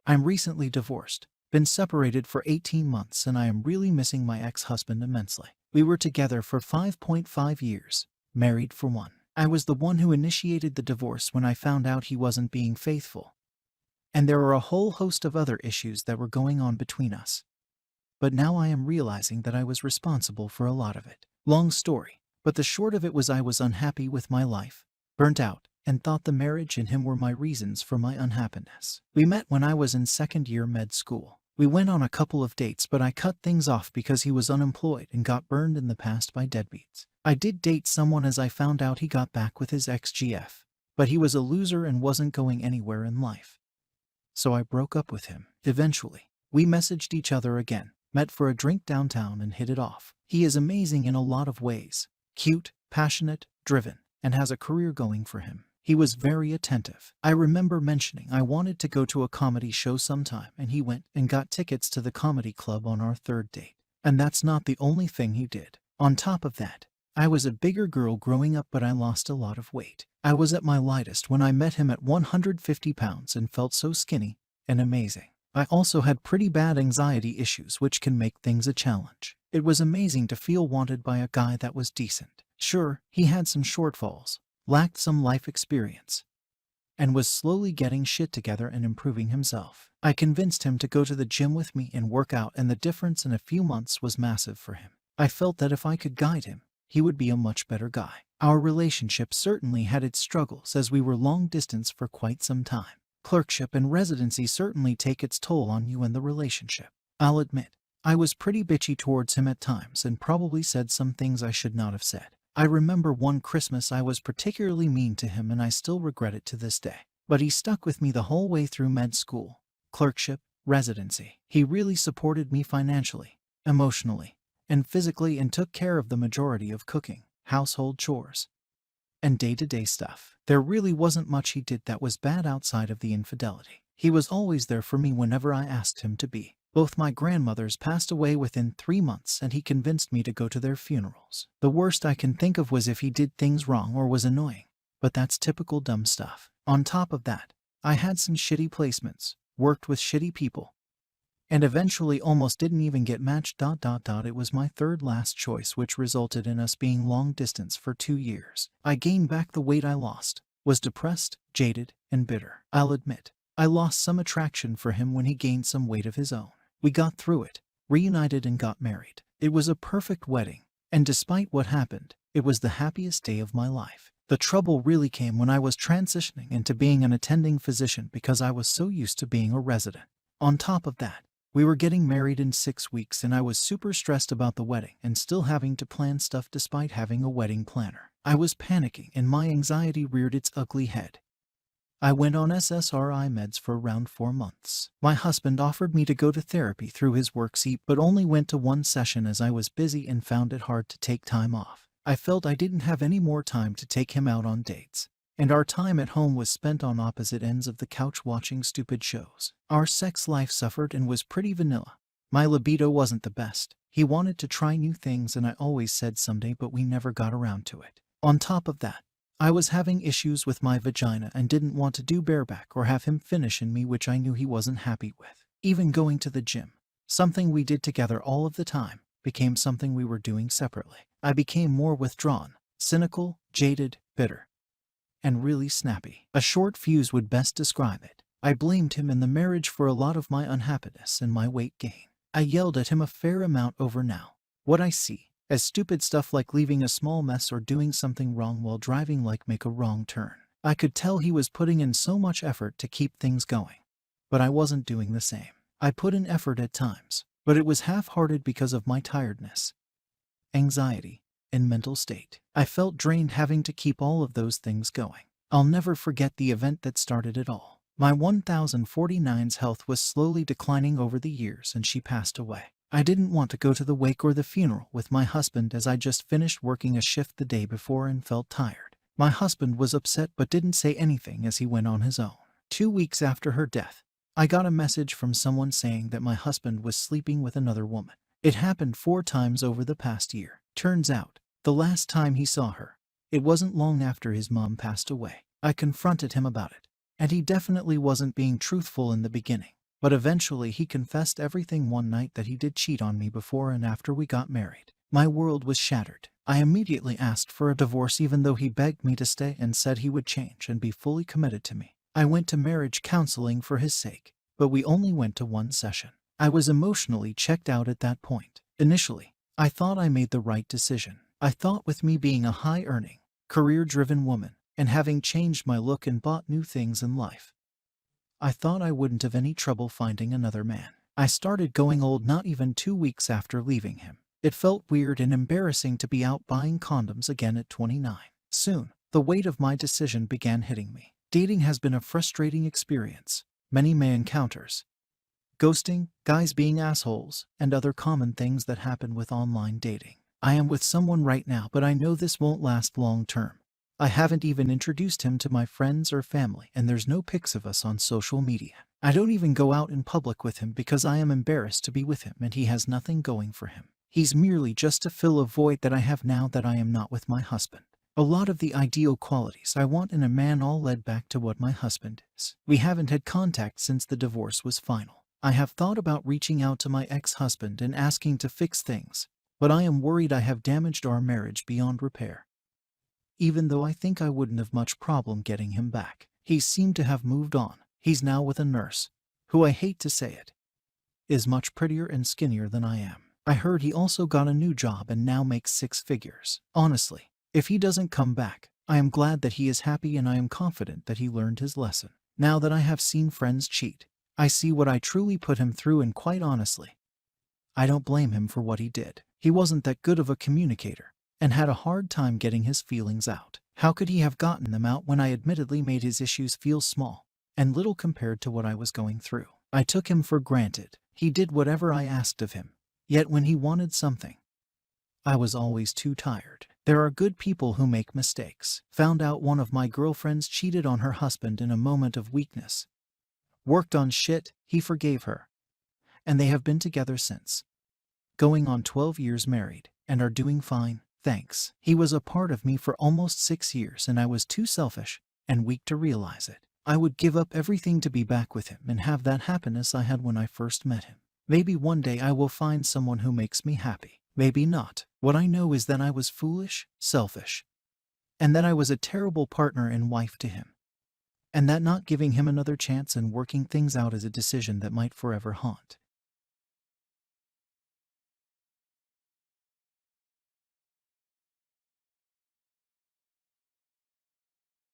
I'm recently divorced, been separated for 18 months, and I am really missing my ex-husband immensely. We were together for 5.5 years, married for one. I was the one who initiated the divorce when I found out he wasn't being faithful. And there were a whole host of other issues that were going on between us. But now I am realizing that I was responsible for a lot of it. Long story, but the short of it was I was unhappy with my life, burnt out, and thought the marriage and him were my reasons for my unhappiness. We met when I was in second year med school. We went on a couple of dates, but I cut things off because he was unemployed and got burned in the past by deadbeats. I did date someone as I found out he got back with his ex-GF, but he was a loser and wasn't going anywhere in life. So I broke up with him. Eventually, we messaged each other again, met for a drink downtown, and hit it off. He is amazing in a lot of ways. Cute, passionate, driven, and has a career going for him. He was very attentive. I remember mentioning I wanted to go to a comedy show sometime, and he went and got tickets to the comedy club on our third date. And that's not the only thing he did. On top of that, I was a bigger girl growing up, but I lost a lot of weight. I was at my lightest when I met him at 150 pounds and felt so skinny and amazing. I also had pretty bad anxiety issues, which can make things a challenge. It was amazing to feel wanted by a guy that was decent. Sure, he had some shortfalls, lacked some life experience, and was slowly getting shit together and improving himself. I convinced him to go to the gym with me and work out, and the difference in a few months was massive for him. I felt that if I could guide him, he would be a much better guy. Our relationship certainly had its struggles, as we were long distance for quite some time. Clerkship and residency certainly take its toll on you and the relationship. I'll admit, I was pretty bitchy towards him at times and probably said some things I should not have said. I remember one Christmas I was particularly mean to him, and I still regret it to this day. But he stuck with me the whole way through med school, clerkship, residency. He really supported me financially, emotionally, and physically, and took care of the majority of cooking, household chores, and day-to-day stuff. There really wasn't much he did that was bad outside of the infidelity. He was always there for me whenever I asked him to be. Both my grandmothers passed away within 3 months, and he convinced me to go to their funerals. The worst I can think of was if he did things wrong or was annoying, but that's typical dumb stuff. On top of that, I had some shitty placements, worked with shitty people, and eventually almost didn't even get matched. It was my third last choice, which resulted in us being long distance for 2 years. I gained back the weight I lost, was depressed, jaded, and bitter. I'll admit, I lost some attraction for him when he gained some weight of his own. We got through it, reunited, and got married. It was a perfect wedding, and despite what happened, it was the happiest day of my life. The trouble really came when I was transitioning into being an attending physician because I was so used to being a resident. On top of that, we were getting married in 6 weeks, and I was super stressed about the wedding and still having to plan stuff despite having a wedding planner. I was panicking, and my anxiety reared its ugly head. I went on SSRI meds for around 4 months. My husband offered me to go to therapy through his work seat, but only went to 1 session as I was busy and found it hard to take time off. I felt I didn't have any more time to take him out on dates, and our time at home was spent on opposite ends of the couch watching stupid shows. Our sex life suffered and was pretty vanilla. My libido wasn't the best. He wanted to try new things, and I always said someday, but we never got around to it. On top of that, I was having issues with my vagina and didn't want to do bareback or have him finish in me, which I knew he wasn't happy with. Even going to the gym, something we did together all of the time, became something we were doing separately. I became more withdrawn, cynical, jaded, bitter, and really snappy. A short fuse would best describe it. I blamed him in the marriage for a lot of my unhappiness and my weight gain. I yelled at him a fair amount over now what I see as stupid stuff like leaving a small mess or doing something wrong while driving, like make a wrong turn. I could tell he was putting in so much effort to keep things going, but I wasn't doing the same. I put in effort at times, but it was half-hearted because of my tiredness, anxiety, and mental state. I felt drained having to keep all of those things going. I'll never forget the event that started it all. My 1049's health was slowly declining over the years, and she passed away. I didn't want to go to the wake or the funeral with my husband, as I just finished working a shift the day before and felt tired. My husband was upset but didn't say anything as he went on his own. 2 weeks after her death, I got a message from someone saying that my husband was sleeping with another woman. It happened 4 times over the past year. Turns out, the last time he saw her, it wasn't long after his mom passed away. I confronted him about it, and he definitely wasn't being truthful in the beginning. But eventually he confessed everything one night that he did cheat on me before and after we got married. My world was shattered. I immediately asked for a divorce even though he begged me to stay and said he would change and be fully committed to me. I went to marriage counseling for his sake, but we only went to one session. I was emotionally checked out at that point. Initially, I thought I made the right decision. I thought with me being a high-earning, career-driven woman, and having changed my look and bought new things in life, I thought I wouldn't have any trouble finding another man. I started going old not even 2 weeks after leaving him. It felt weird and embarrassing to be out buying condoms again at 29. Soon, the weight of my decision began hitting me. Dating has been a frustrating experience. Many may encounters ghosting, guys being assholes, and other common things that happen with online dating. I am with someone right now, but I know this won't last long term. I haven't even introduced him to my friends or family, and there's no pics of us on social media. I don't even go out in public with him because I am embarrassed to be with him, and he has nothing going for him. He's merely just to fill a void that I have now that I am not with my husband. A lot of the ideal qualities I want in a man all led back to what my husband is. We haven't had contact since the divorce was final. I have thought about reaching out to my ex-husband and asking to fix things, but I am worried I have damaged our marriage beyond repair. Even though I think I wouldn't have much problem getting him back. He seemed to have moved on. He's now with a nurse, who, I hate to say it, is much prettier and skinnier than I am. I heard he also got a new job and now makes 6 figures. Honestly, if he doesn't come back, I am glad that he is happy, and I am confident that he learned his lesson. Now that I have seen friends cheat, I see what I truly put him through, and quite honestly, I don't blame him for what he did. He wasn't that good of a communicator and had a hard time getting his feelings out. How could he have gotten them out when I admittedly made his issues feel small and little compared to what I was going through? I took him for granted. He did whatever I asked of him. Yet when he wanted something, I was always too tired. There are good people who make mistakes. Found out one of my girlfriends cheated on her husband in a moment of weakness. Worked on shit, he forgave her. And they have been together since. Going on 12 years married, and are doing fine, thanks. He was a part of me for almost 6 years, and I was too selfish and weak to realize it. I would give up everything to be back with him and have that happiness I had when I first met him. Maybe one day I will find someone who makes me happy. Maybe not. What I know is that I was foolish, selfish, and that I was a terrible partner and wife to him. And that not giving him another chance and working things out is a decision that might forever haunt